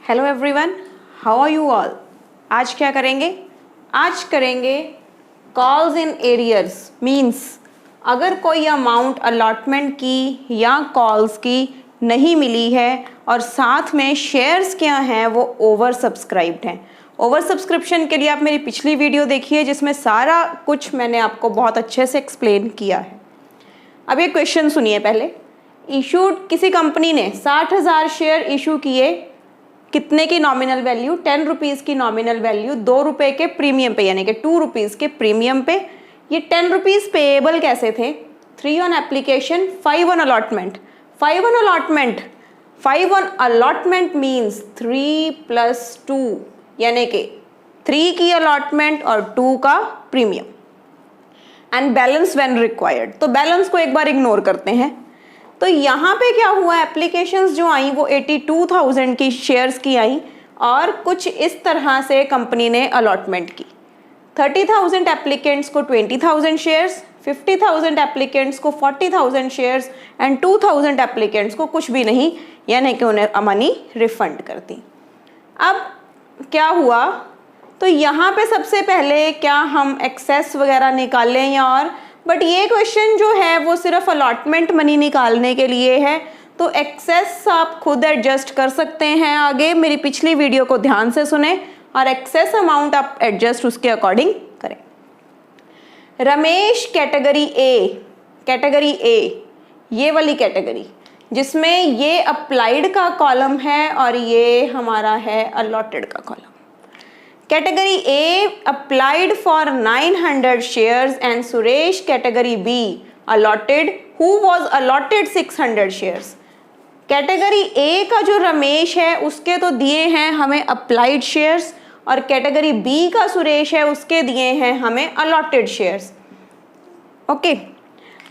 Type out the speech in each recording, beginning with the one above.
Hello everyone, how are you all. आज क्या करेंगे? आज करेंगे कॉल्स इन एरियर्स। मीन्स अगर कोई अमाउंट अलॉटमेंट की या कॉल्स की नहीं मिली है और साथ में शेयर्स क्या हैं वो ओवर सब्सक्राइब्ड हैं। ओवर सब्सक्रिप्शन के लिए आप मेरी पिछली वीडियो देखिए जिसमें सारा कुछ मैंने आपको बहुत अच्छे से एक्सप्लेन किया है। अब ये क्वेश्चन सुनिए पहले। इशूड, किसी कंपनी ने 60,000 शेयर इशू किए, कितने की नॉमिनल वैल्यू? 10 रुपीज़ की नॉमिनल वैल्यू, 2 रुपये के प्रीमियम पे, यानी कि 2 रुपीज़ के प्रीमियम पे। ये 10 रुपीज़ पेएबल कैसे थे? 3 on application, 5 on allotment. 5 on allotment, 5 on allotment means 3 + 2, यानी कि 3 की अलॉटमेंट और 2 का premium. And balance when required, तो बैलेंस को एक बार इग्नोर करते हैं। तो यहाँ पे क्या हुआ, एप्लीकेशंस जो आई वो 82,000 की शेयर्स की आई और कुछ इस तरह से कंपनी ने अलॉटमेंट की। 30,000 एप्लीकेंट्स को 20,000 शेयर्स, 50,000 एप्लीकेंट्स को 40,000 शेयर्स एंड 2,000 एप्लीकेंट्स को कुछ भी नहीं, यानी कि उन्हें मनी रिफंड कर दी। अब क्या हुआ, तो यहाँ पे सबसे पहले क्या हम एक्सेस वगैरह निकालें या और, बट ये क्वेश्चन जो है वो सिर्फ अलॉटमेंट मनी निकालने के लिए है, तो एक्सेस आप खुद एडजस्ट कर सकते हैं। आगे मेरी पिछली वीडियो को ध्यान से सुने और एक्सेस अमाउंट आप एडजस्ट उसके अकॉर्डिंग करें। रमेश कैटेगरी ए, ये वाली कैटेगरी जिसमें ये अप्लाइड का कॉलम है और ये हमारा है अलॉटेड का column. Category A applied for 900 shares and Suresh category B allotted who was allotted 600 shares। Category A का जो रमेश है उसके तो दिए हैं हमें अप्लाइड शेयर्स और कैटेगरी बी का सुरेश है उसके दिए हैं हमें अलॉटेड शेयर्स। ओके,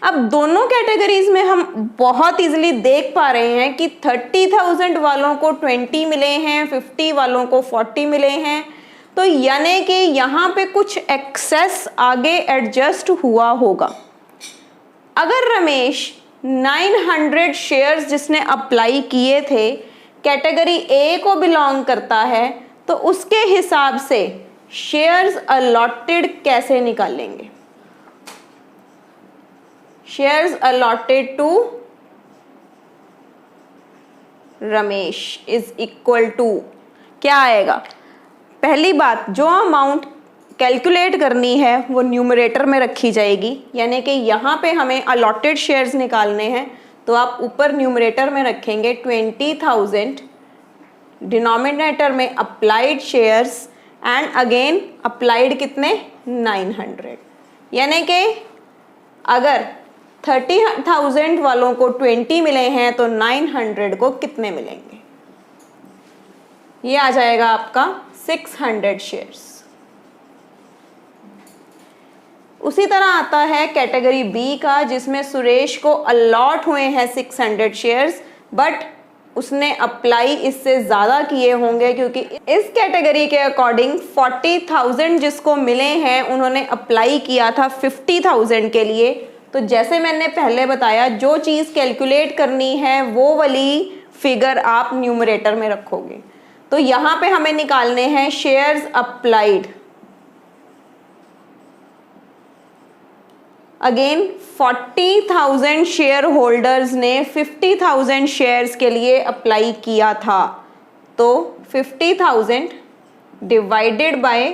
अब दोनों कैटेगरीज में हम बहुत इजीली देख पा रहे हैं कि 30,000 वालों को 20 मिले हैं, 50 वालों को 40 मिले हैं, तो यानी कि यहाँ पे कुछ एक्सेस आगे एडजस्ट हुआ होगा। अगर रमेश 900 शेयर्स जिसने अप्लाई किए थे कैटेगरी ए को बिलोंग करता है, तो उसके हिसाब से शेयर्स अलॉटेड कैसे निकालेंगे? Shares allotted to Ramesh is equal to क्या आएगा? पहली बात, जो अमाउंट कैलकुलेट करनी है वो न्यूमरेटर में रखी जाएगी, यानी कि यहाँ पे हमें अलॉटेड शेयर्स निकालने हैं तो आप ऊपर न्यूमरेटर में रखेंगे 20,000, डिनोमिनेटर में applied shares and again applied कितने? 900। यानी कि अगर 30,000 वालों को 20 मिले हैं तो 900 को कितने मिलेंगे? ये आ जाएगा आपका 600 शेयर्स। उसी तरह आता है कैटेगरी बी का जिसमें सुरेश को अलॉट हुए हैं 600 शेयर्स, बट उसने अप्लाई इससे ज़्यादा किए होंगे क्योंकि इस कैटेगरी के अकॉर्डिंग 40,000 जिसको मिले हैं उन्होंने अप्लाई किया था 50,000 के लिए। तो जैसे मैंने पहले बताया, जो चीज़ कैलकुलेट करनी है वो वाली फिगर आप न्यूमरेटर में रखोगे। तो यहाँ पे हमें निकालने हैं shares applied. Again 40,000 share holders ने 50,000 शेयर्स के लिए अप्लाई किया था, तो 50,000 डिवाइडेड बाय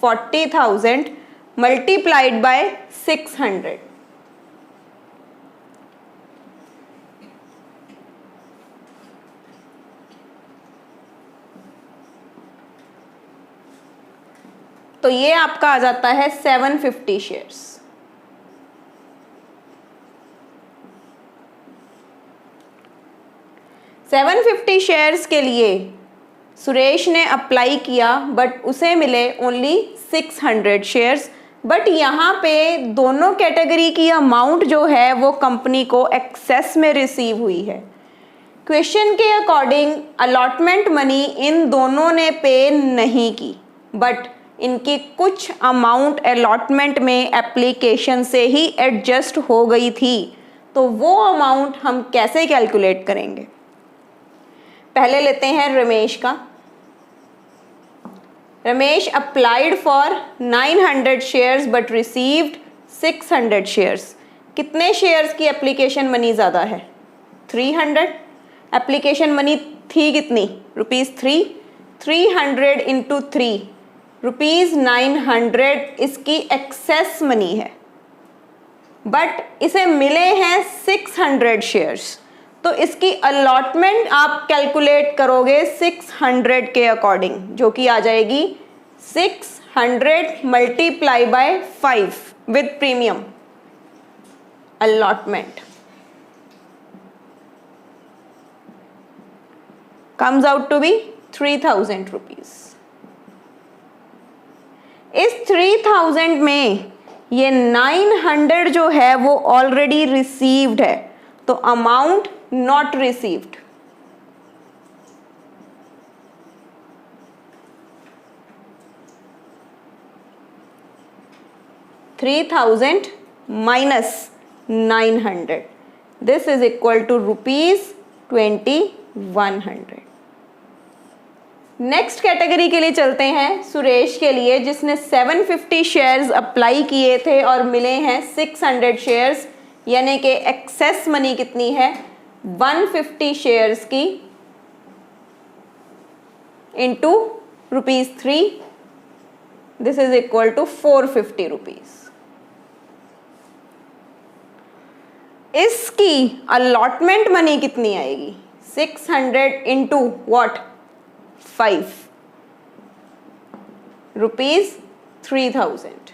40,000 मल्टीप्लाइड बाय 600। तो ये आपका आ जाता है 750 शेयर्स। शेयर्स के लिए सुरेश ने अप्लाई किया बट उसे मिले ओनली 600 शेयर्स। बट यहाँ पे दोनों कैटेगरी की अमाउंट जो है वो कंपनी को एक्सेस में रिसीव हुई है। क्वेश्चन के अकॉर्डिंग अलॉटमेंट मनी इन दोनों ने पे नहीं की, बट इनकी कुछ अमाउंट अलॉटमेंट में एप्लीकेशन से ही एडजस्ट हो गई थी, तो वो अमाउंट हम कैसे कैलकुलेट करेंगे? पहले लेते हैं रमेश का। Ramesh applied for 900 shares but received 600 shares. कितने शेयर्स की एप्लीकेशन मनी ज़्यादा है? 300। एप्लीकेशन मनी थी कितनी? ₹3। 300 इंटू 3 ₹900 इसकी एक्सेस मनी है, बट इसे मिले हैं 600 शेयर्स। तो इसकी अलॉटमेंट आप कैलकुलेट करोगे 600 के अकॉर्डिंग, जो कि आ जाएगी 600 multiply by 5 with premium allotment comes out to be 3000 rupees। इस 3000 में ये 900 जो है वो ऑलरेडी रिसीव्ड है, तो amount not received. $3000 minus 900, this is equal to ₹2100। Next category के लिए चलते हैं, सुरेश के लिए, जिसने 750 शेयर्स अप्लाई किए थे और मिले हैं 600 शेयर्स, यानी कि एक्सेस मनी कितनी है? 150 शेयर्स की into ₹3, this is equal to 450 rupees. इसकी अलॉटमेंट मनी कितनी आएगी? 600 इंटू वॉट? 5 ₹3000।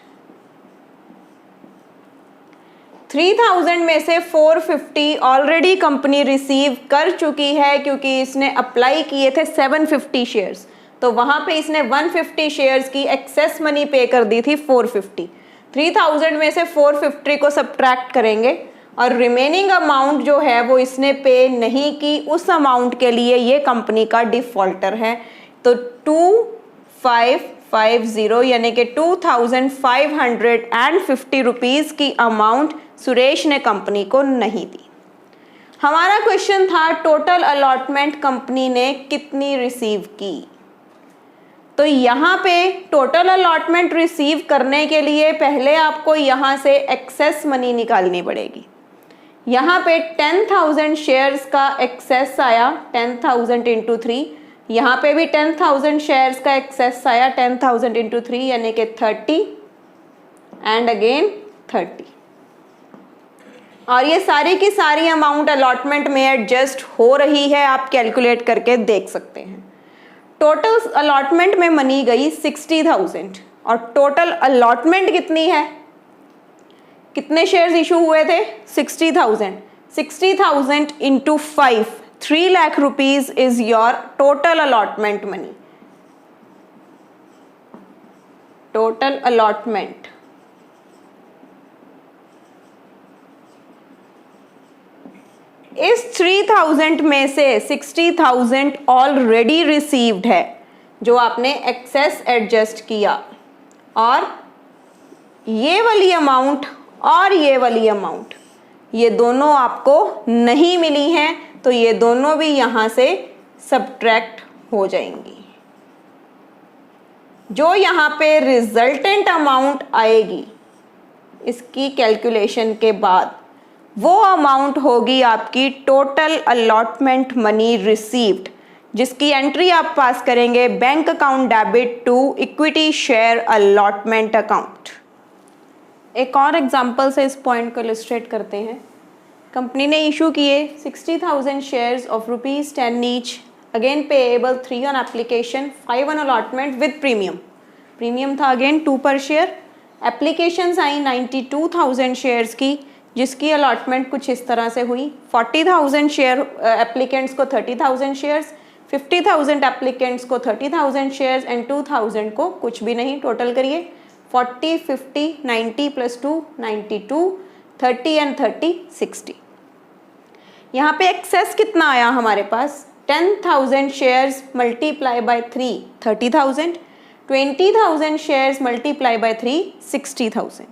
3000 में से 450 ऑलरेडी कंपनी रिसीव कर चुकी है, क्योंकि इसने अप्लाई किए थे 750 शेयर्स, तो वहां पे इसने 150 शेयर्स की एक्सेस मनी पे कर दी थी 450। 3000 में से 450 को सब्ट्रैक्ट करेंगे और रिमेनिंग अमाउंट जो है वो इसने पे नहीं की, उस अमाउंट के लिए ये कंपनी का डिफॉल्टर है। तो 2550 यानी कि 2550 रुपीज़ की अमाउंट सुरेश ने कंपनी को नहीं दी। हमारा क्वेश्चन था टोटल अलॉटमेंट कंपनी ने कितनी रिसीव की। तो यहाँ पे टोटल अलॉटमेंट रिसीव करने के लिए पहले आपको यहाँ से एक्सेस मनी निकालनी पड़ेगी। यहाँ पे 10,000 शेयर्स का एक्सेस आया, 10,000 इंटू 3। यहाँ पे भी 10,000 शेयर्स का एक्सेस आया, 10,000 इंटू 3 यानी कि 30 एंड अगेन 30। और ये सारी की सारी अमाउंट अलॉटमेंट में एडजस्ट हो रही है, आप कैलकुलेट करके देख सकते हैं। टोटल अलॉटमेंट में मनी गई 60,000 और टोटल अलॉटमेंट कितनी है? कितने शेयर्स इशू हुए थे? 60,000। 60,000 into 5, 3 lakh rupees is your total allotment money. Total allotment इस 3000 में से 60,000 ऑलरेडी रिसीव्ड है, जो आपने एक्सेस एडजस्ट किया, और ये वाली अमाउंट और ये वाली अमाउंट ये दोनों आपको नहीं मिली हैं, तो ये दोनों भी यहाँ से सब्ट्रैक्ट हो जाएंगी। जो यहाँ पे रिजल्टेंट अमाउंट आएगी इसकी कैलकुलेशन के बाद, वो अमाउंट होगी आपकी टोटल अलॉटमेंट मनी रिसीव्ड, जिसकी एंट्री आप पास करेंगे bank account debit to equity share allotment account. एक और एग्जांपल से इस पॉइंट को इलस्ट्रेट करते हैं। कंपनी ने इशू किए 60,000 shares of ₹10 each, again payable 3 on application, 5 on allotment with premium. Premium था अगेन 2 पर शेयर। एप्लीकेशंस आई 92,000 शेयर्स की, जिसकी अलॉटमेंट कुछ इस तरह से हुई। 40,000 शेयर एप्लीकेंट्स को 30,000 शेयर्स, 50,000 एप्लीकेंट्स को 30,000 शेयर्स एंड 2,000 को कुछ भी नहीं। टोटल करिए 40, 50, 90 + 2 92, 30 एंड 30 60। यहाँ पे एक्सेस कितना आया हमारे पास? 10,000 shares multiply by 3 30,000, 20,000 shares multiply by 3 60,000।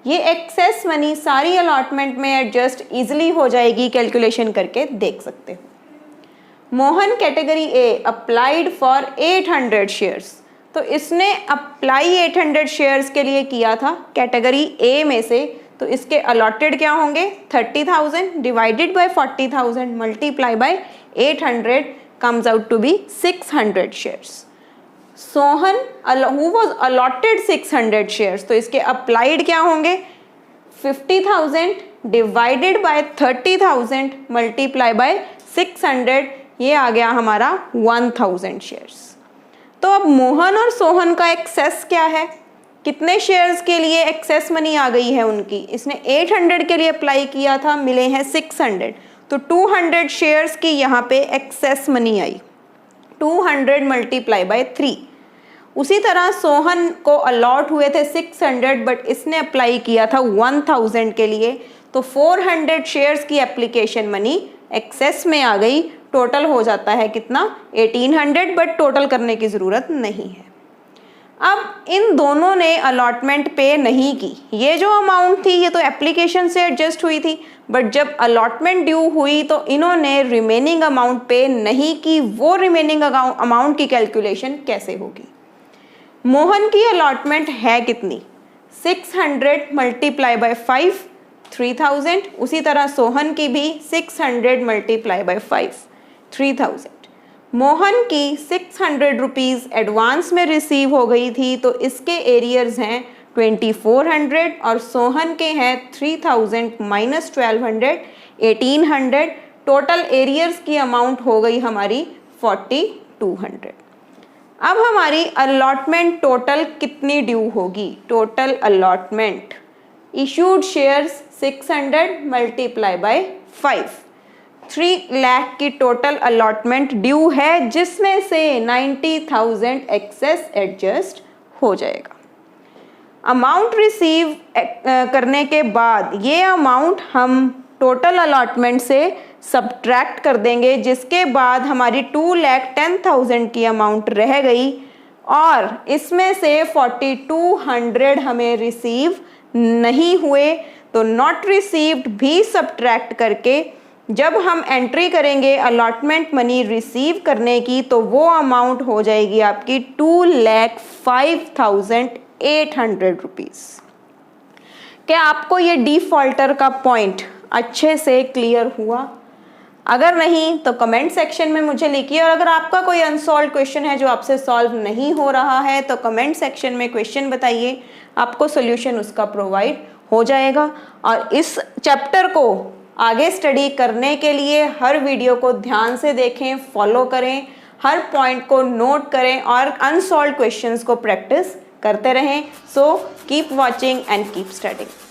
ये एक्सेस मनी सारी अलॉटमेंट में एडजस्ट इजीली हो जाएगी, कैलकुलेशन करके देख सकते हो। Mohan category A applied for 800 shares, तो इसने अप्लाई 800 शेयर्स के लिए किया था कैटेगरी ए में से, तो इसके अलॉटेड क्या होंगे 30,000 divided by 40,000 multiply by 800 comes out to be 600 shares. Sohan who was allotted 600 shares, तो इसके अप्लाइड क्या होंगे 50,000 डिवाइडेड बाय 30,000 मल्टीप्लाई बाय 600, ये आ गया हमारा 1000 शेयर्स। तो अब मोहन और सोहन का एक्सेस क्या है, कितने शेयर्स के लिए एक्सेस मनी आ गई है उनकी, इसने 800 के लिए अप्लाई किया था, मिले हैं 600, तो 200 शेयर्स की यहाँ पे excess money I, 200 multiply by 3। उसी तरह सोहन को अलॉट हुए थे 600 बट इसने अप्लाई किया था 1000 के लिए, तो 400 शेयर्स की एप्लीकेशन मनी एक्सेस में आ गई। टोटल हो जाता है कितना 1800, बट टोटल करने की ज़रूरत नहीं है। अब इन दोनों ने अलॉटमेंट पे नहीं की, ये जो अमाउंट थी ये तो एप्लीकेशन से एडजस्ट हुई थी, बट जब अलॉटमेंट ड्यू हुई तो इन्होंने रिमेनिंग अमाउंट पे नहीं की। वो रिमेनिंग अमाउंट की कैलकुलेशन कैसे होगी, मोहन की अलॉटमेंट है कितनी 600 मल्टीप्लाई बाय 5 3000, उसी तरह सोहन की भी 600 मल्टीप्लाई बाय 5 3000। मोहन की 600 रुपीज़ एडवांस में रिसीव हो गई थी, तो इसके एरियर्स हैं 2400 और सोहन के हैं 3000 माइनस 1200 1800। टोटल एरियर्स की अमाउंट हो गई हमारी 4200। अब हमारी अलॉटमेंट टोटल कितनी ड्यू होगी, total allotment issued shares 600 multiply by 5, 3 lakh की टोटल अलॉटमेंट ड्यू है, जिसमें से 90,000 एक्सेस एडजस्ट हो जाएगा। अमाउंट रिसीव करने के बाद ये अमाउंट हम टोटल अलॉटमेंट से सब्ट्रैक्ट कर देंगे, जिसके बाद हमारी 2,10,000 की अमाउंट रह गई और इसमें से 4200 हमें रिसीव नहीं हुए, तो नॉट रिसीव्ड भी सब्ट्रैक्ट करके जब हम एंट्री करेंगे अलॉटमेंट मनी रिसीव करने की, तो वो अमाउंट हो जाएगी आपकी 2,05,800 रुपीज़। क्या आपको ये डिफ़ॉल्टर का पॉइंट अच्छे से क्लियर हुआ? अगर नहीं तो कमेंट सेक्शन में मुझे लिखिए, और अगर आपका कोई अनसॉल्व क्वेश्चन है जो आपसे सॉल्व नहीं हो रहा है तो कमेंट सेक्शन में क्वेश्चन बताइए, आपको सोल्यूशन उसका प्रोवाइड हो जाएगा। और इस चैप्टर को आगे स्टडी करने के लिए हर वीडियो को ध्यान से देखें, फॉलो करें, हर पॉइंट को नोट करें और अनसॉल्व क्वेश्चंस को प्रैक्टिस करते रहें। So keep watching and keep studying.